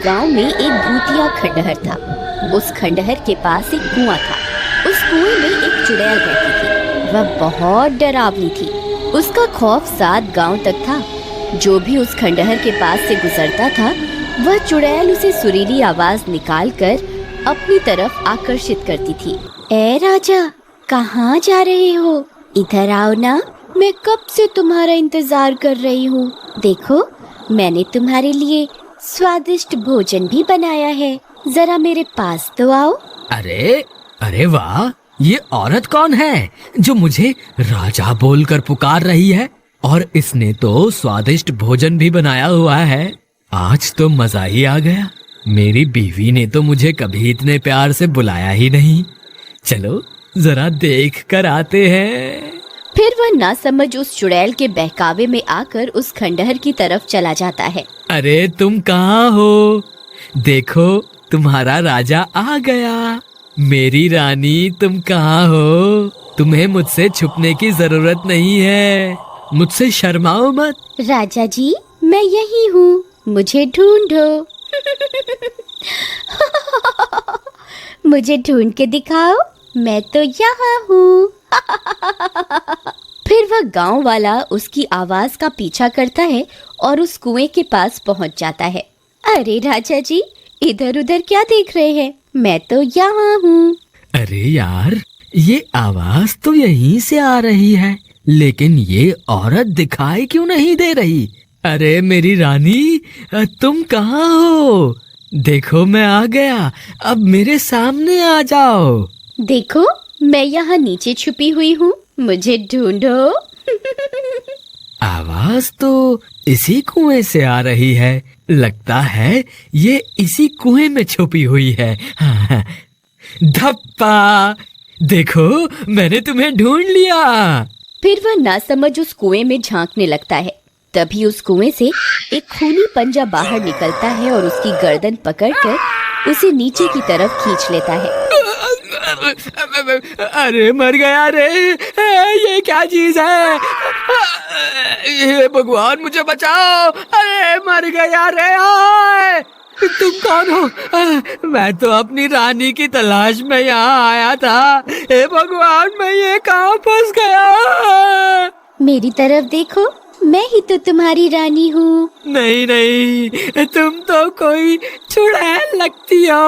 गांव में एक भूतिया खंडहर था। उस खंडहर के पास एक कुआं था। उस कुएं में एक चुड़ैल रहती थी। वह बहुत डरावनी थी। उसका खौफ 7 गांव तक था। जो भी उस खंडहर के पास से गुजरता था, वह चुड़ैल उसे सुरीली आवाज निकालकर अपनी तरफ आकर्षित करती थी। ए राजा, कहाँ जा रहे हो? इधर आओ ना, मैं कब से तुम्हारा इंतजार कर रही हूँ। देखो, मैंने तुम्हारे लिए स्वादिष्ट भोजन भी बनाया है। जरा मेरे पास तो आओ। अरे अरे वाह, ये औरत कौन है जो मुझे राजा बोलकर पुकार रही है? और इसने तो स्वादिष्ट भोजन भी बनाया हुआ है। आज तो मजा ही आ गया। मेरी बीवी ने तो मुझे कभी इतने प्यार से बुलाया ही नहीं। चलो जरा देख कर आते हैं। फिर वह नासमझ उस चुड़ैल के बहकावे में आकर उस खंडहर की तरफ चला जाता है। अरे तुम कहाँ हो? देखो, तुम्हारा राजा आ गया। मेरी रानी, तुम कहाँ हो? तुम्हें मुझसे छुपने की जरूरत नहीं है। मुझसे शर्माओ मत। राजा जी, मैं यही हूँ, मुझे ढूंढो। मुझे ढूंढ के दिखाओ, मैं तो यहाँ हूँ। फिर वह गांव वाला उसकी आवाज का पीछा करता है और उस कुएं के पास पहुंच जाता है। अरे राजा जी, इधर उधर क्या देख रहे हैं? मैं तो यहाँ हूँ। अरे यार, ये आवाज तो यहीं से आ रही है, लेकिन ये औरत दिखाई क्यों नहीं दे रही? अरे मेरी रानी, तुम कहाँ हो? देखो, मैं आ गया। अब मेरे सामने आ जाओ। देखो, मैं यहाँ नीचे छुपी हुई हूँ, मुझे ढूंढो। आवाज तो इसी कुएं से आ रही है। लगता है ये इसी कुएं में छुपी हुई है। धप्पा! देखो, मैंने तुम्हें ढूंढ लिया। फिर वह नासमझ उस कुएं में झांकने लगता है। तभी उस कुएं से एक खूनी पंजा बाहर निकलता है और उसकी गर्दन पकड़कर उसे नीचे की तरफ खींच लेता है। अरे मर गया रे! ये क्या चीज है? ये भगवान, मुझे बचाओ! अरे मर गया रे! आए! तुम कौन हो? मैं तो अपनी रानी की तलाश में यहाँ आया था। हे भगवान, मैं ये कहाँ फंस गया? मेरी तरफ देखो, मैं ही तो तुम्हारी रानी हूँ। नहीं नहीं, तुम तो कोई चुड़ैल लगती हो।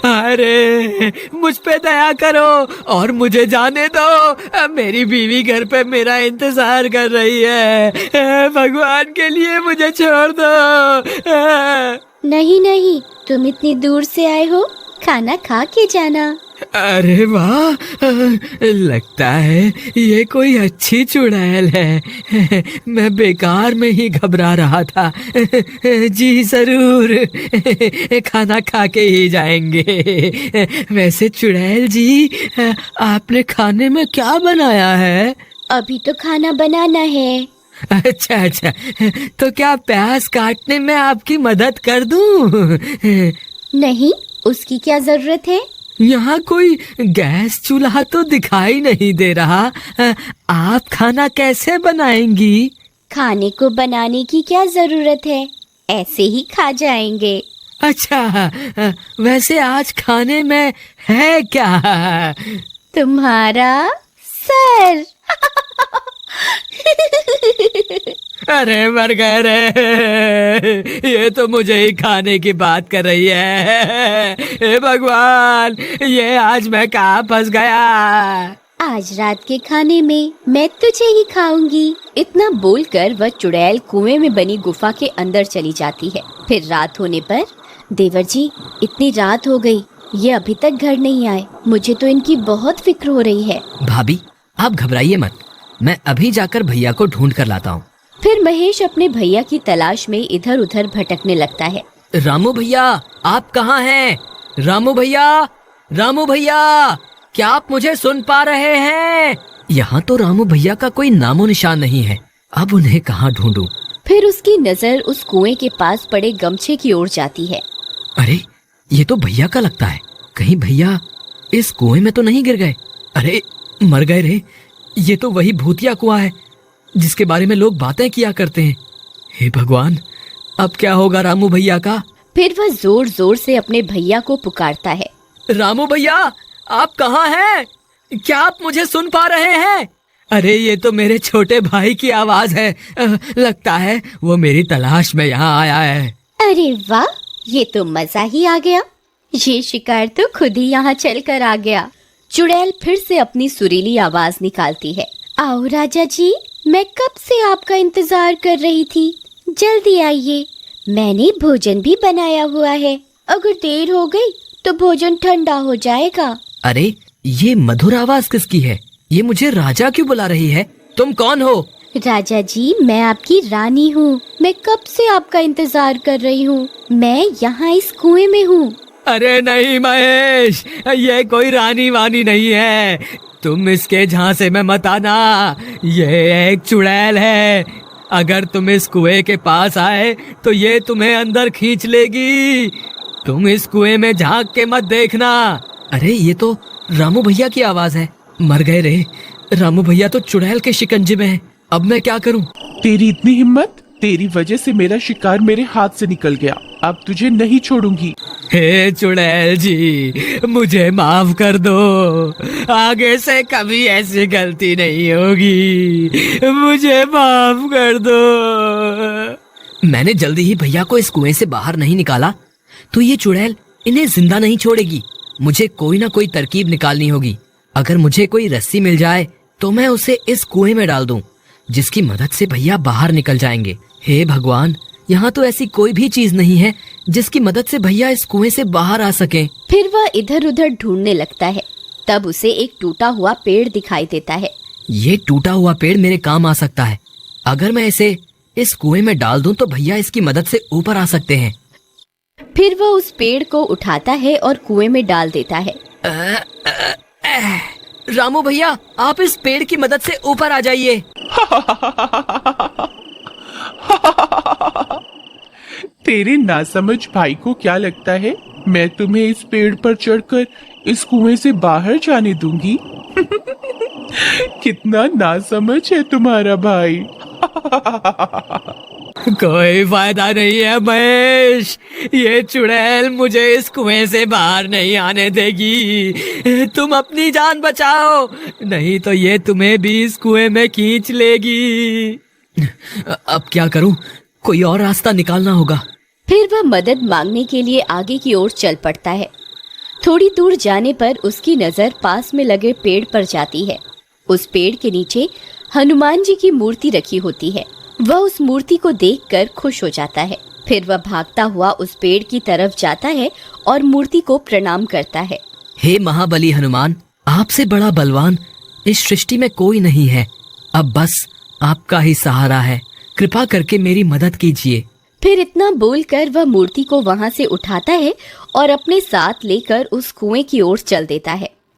अरे मुझ पे दया करो और मुझे जाने दो। मेरी बीवी घर पे मेरा इंतजार कर रही है। भगवान के लिए मुझे छोड़ दो। नहीं नहीं, तुम इतनी दूर से आए हो, खाना खा के जाना। अरे वाह, लगता है ये कोई अच्छी चुड़ैल है। मैं बेकार में ही घबरा रहा था। जी जरूर, खाना खा के ही जाएंगे। वैसे चुड़ैल जी, आपने खाने में क्या बनाया है? अभी तो खाना बनाना है। अच्छा अच्छा, तो क्या प्याज काटने में आपकी मदद कर दूं? नहीं, उसकी क्या जरूरत है? यहाँ कोई गैस चूल्हा तो दिखाई नहीं दे रहा। आप खाना कैसे बनाएंगी? खाने को बनाने की क्या जरूरत है, ऐसे ही खा जाएंगे। अच्छा, वैसे आज खाने में है क्या? तुम्हारा सर। अरे मर गए रे! ये तो मुझे ही खाने की बात कर रही है। हे भगवान, ये आज मैं कहाँ फंस गया? आज रात के खाने में मैं तुझे ही खाऊंगी। इतना बोलकर वह चुड़ैल कुएं में बनी गुफा के अंदर चली जाती है। फिर रात होने पर, देवर जी, इतनी रात हो गई, ये अभी तक घर नहीं आए। मुझे तो इनकी बहुत फिक्र हो रही है। भाभी, आप घबराइए मत, मैं अभी जाकर भैया को ढूंढ कर लाता हूँ। फिर महेश अपने भैया की तलाश में इधर उधर भटकने लगता है। रामू भैया, आप कहाँ हैं? रामू भैया, रामू भैया, क्या आप मुझे सुन पा रहे हैं? यहाँ तो रामू भैया का कोई नामो निशान नहीं है। अब उन्हें कहाँ ढूंढूं? फिर उसकी नजर उस कुएं के पास पड़े गमछे की ओर जाती है। अरे, ये तो भैया का लगता है। कहीं भैया इस कुएं में तो नहीं गिर गए? अरे मर गए रे! ये तो वही भूतिया कुआं है जिसके बारे में लोग बातें किया करते हैं। हे भगवान, अब क्या होगा रामू भैया का? फिर वह जोर जोर से अपने भैया को पुकारता है। रामू भैया, आप कहाँ हैं? क्या आप मुझे सुन पा रहे हैं? अरे ये तो मेरे छोटे भाई की आवाज है। लगता है वो मेरी तलाश में यहाँ आया है। अरे वाह, ये तो मजा ही आ गया। ये शिकार तो खुद ही यहाँ चल कर आ गया। चुड़ैल फिर से अपनी सुरीली आवाज निकालती है। आओ राजा जी, मैं कब से आपका इंतजार कर रही थी। जल्दी आइए, मैंने भोजन भी बनाया हुआ है। अगर देर हो गई तो भोजन ठंडा हो जाएगा। अरे ये मधुर आवाज किसकी है? ये मुझे राजा क्यों बुला रही है? तुम कौन हो? राजा जी, मैं आपकी रानी हूँ। मैं कब से आपका इंतजार कर रही हूँ। मैं यहाँ इस कुएं में हूँ। अरे नहीं महेश, ये कोई रानी वानी नहीं है। तुम इसके झांसे में मत आना। ये एक चुड़ैल है। अगर तुम इस कुएं के पास आए तो ये तुम्हें अंदर खींच लेगी। तुम इस कुएं में झांक के मत देखना। अरे ये तो रामू भैया की आवाज है। मर गए रे। रामू भैया तो चुड़ैल के शिकंजे में है। अब मैं क्या करूं? तेरी इतनी हिम्मत? तेरी वजह से मेरा शिकार मेरे हाथ से निकल गया। अब तुझे नहीं छोड़ूंगी। हे चुड़ैल जी, मुझे माफ कर दो। आगे से कभी ऐसी गलती नहीं होगी। मुझे माफ कर दो। मैंने जल्दी ही भैया को इस कुएं से बाहर नहीं निकाला तो ये चुड़ैल इन्हें जिंदा नहीं छोड़ेगी। मुझे कोई ना कोई तरकीब निकालनी होगी। अगर मुझे कोई रस्सी मिल जाए तो मैं उसे इस कुएं में डाल दूं, जिसकी मदद से भैया बाहर निकल जाएंगे। हे भगवान, यहाँ तो ऐसी कोई भी चीज नहीं है जिसकी मदद से भैया इस कुएं से बाहर आ सके। फिर वह इधर उधर ढूंढने लगता है। तब उसे एक टूटा हुआ पेड़ दिखाई देता है। ये टूटा हुआ पेड़ मेरे काम आ सकता है। अगर मैं इसे इस कुएं में डाल दूं तो भैया इसकी मदद से ऊपर आ सकते हैं। फिर वह उस पेड़ को उठाता है और कुएं में डाल देता है। रामू भैया, आप इस पेड़ की मदद से ऊपर आ जाइए। तेरे नासमझ भाई को क्या लगता है मैं तुम्हें इस पेड़ पर चढ़कर इस कुएं से बाहर जाने दूंगी? कितना नासमझ है तुम्हारा भाई। कोई फायदा नहीं है महेश, ये चुड़ैल मुझे इस कुएं से बाहर नहीं आने देगी। तुम अपनी जान बचाओ, नहीं तो ये तुम्हें भी इस कुएं में खींच लेगी। अब क्या करूं? कोई और रास्ता निकालना होगा। फिर वह मदद मांगने के लिए आगे की ओर चल पड़ता है। थोड़ी दूर जाने पर उसकी नजर पास में लगे पेड़ पर जाती है। उस पेड़ के नीचे हनुमान जी की मूर्ति रखी होती है। वह उस मूर्ति को देखकर खुश हो जाता है। फिर वह भागता हुआ उस पेड़ की तरफ जाता है और मूर्ति को प्रणाम करता है। हे महाबली हनुमान, आपसे बड़ा बलवान इस सृष्टि में कोई नहीं है। अब बस आपका ही सहारा है। कृपा करके मेरी मदद कीजिए। फिर इतना बोलकर वह मूर्ति को वहां से उठाता है और अपने साथ लेकर उस कुएं की ओर चल देता है।